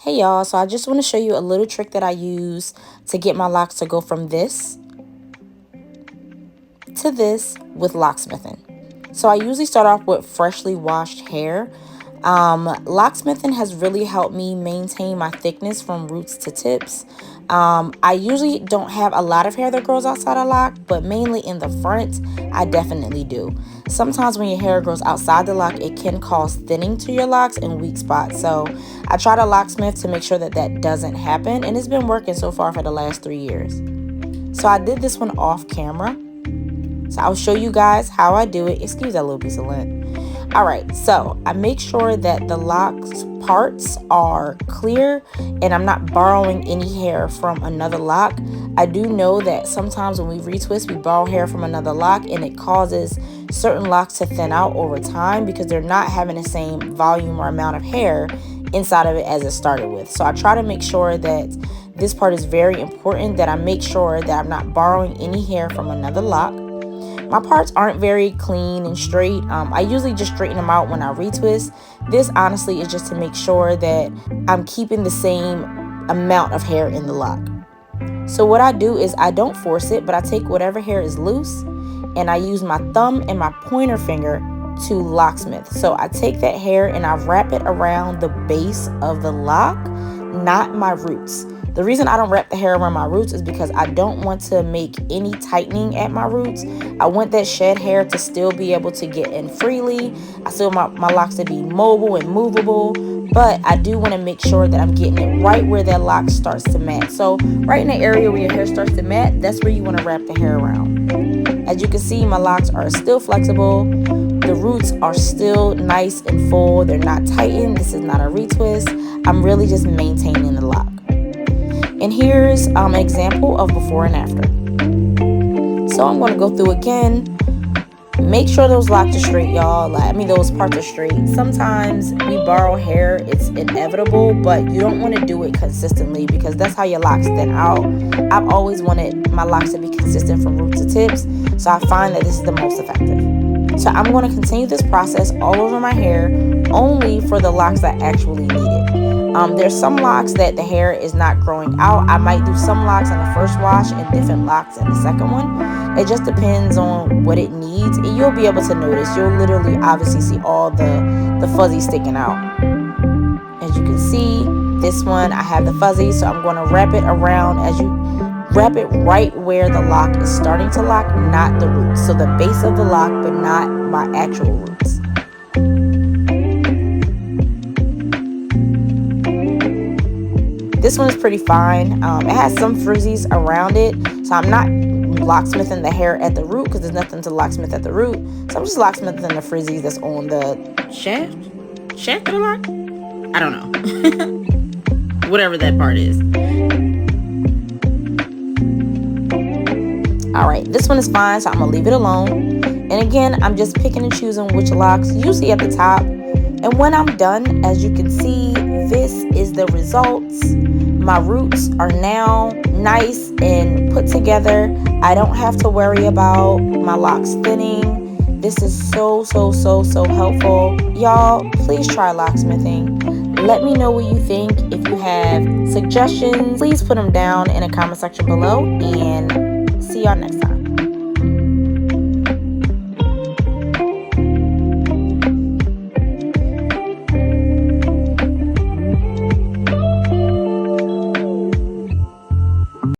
Hey y'all, so I just want to show you a little trick that I use to get my locks to go from this to this with locksmithing. So I usually start off with freshly washed hair. Locksmithing has really helped me maintain my thickness from roots to tips. I usually don't have a lot of hair that grows outside a lock, but mainly in the front, I definitely do. Sometimes when your hair grows outside the lock, it can cause thinning to your locks and weak spots. So I try to locksmith to make sure that that doesn't happen, and it's been working so far for the last 3 years. So I did this one off camera. So I'll show you guys how I do it. Excuse that little piece of lint. All right, so I make sure that the locks parts are clear and I'm not borrowing any hair from another lock. I do know that sometimes when we retwist, we borrow hair from another lock and it causes certain locks to thin out over time because they're not having the same volume or amount of hair inside of it as it started with. So I try to make sure that this part is very important, that I make sure that I'm not borrowing any hair from another lock. My parts aren't very clean and straight. I usually just straighten them out when I retwist. This honestly is just to make sure that I'm keeping the same amount of hair in the lock. So what I do is I don't force it, but I take whatever hair is loose and I use my thumb and my pointer finger to locksmith. So I take that hair and I wrap it around the base of the lock, not my roots. The reason I don't wrap the hair around my roots is because I don't want to make any tightening at my roots. I want that shed hair to still be able to get in freely. I still want my locks to be mobile and movable, but I do want to make sure that I'm getting it right where that lock starts to mat. So right in the area where your hair starts to mat, that's where you want to wrap the hair around. As you can see, my locks are still flexible. The roots are still nice and full. They're not tightened. This is not a retwist. I'm really just maintaining the lock. And here's an example of before and after. So I'm going to go through again. Make sure those locks are straight, y'all. Those parts are straight. Sometimes we borrow hair. It's inevitable, but you don't want to do it consistently because that's how your locks thin out. I've always wanted my locks to be consistent from roots to tips, so I find that this is the most effective. So I'm going to continue this process all over my hair, only for the locks that actually need it. There's some locks that the hair is not growing out. I might do some locks in the first wash and different locks in the second one. It just depends on what it needs, and you'll be able to notice. You'll literally obviously see all the fuzzy sticking out. As you can see, this one I have the fuzzy, so I'm going to wrap it around. As you wrap it right where the lock is starting to lock, not the roots. So the base of the lock, but not my actual roots. This one is pretty fine. It has some frizzies around it, so I'm not locksmithing the hair at the root because there's nothing to locksmith at the root. So I'm just locksmithing the frizzies that's on the shaft of the lock. I don't know. Whatever that part is. All right, this one is fine, so I'm gonna leave it alone. And again, I'm just picking and choosing which locks, usually at the top. And when I'm done, as you can see, this is the results. My roots are now nice and put together. I don't have to worry about my locks thinning. This is so helpful. Y'all, please try locksmithing. Let me know what you think. If you have suggestions, please put them down in the comment section below, and see y'all next time.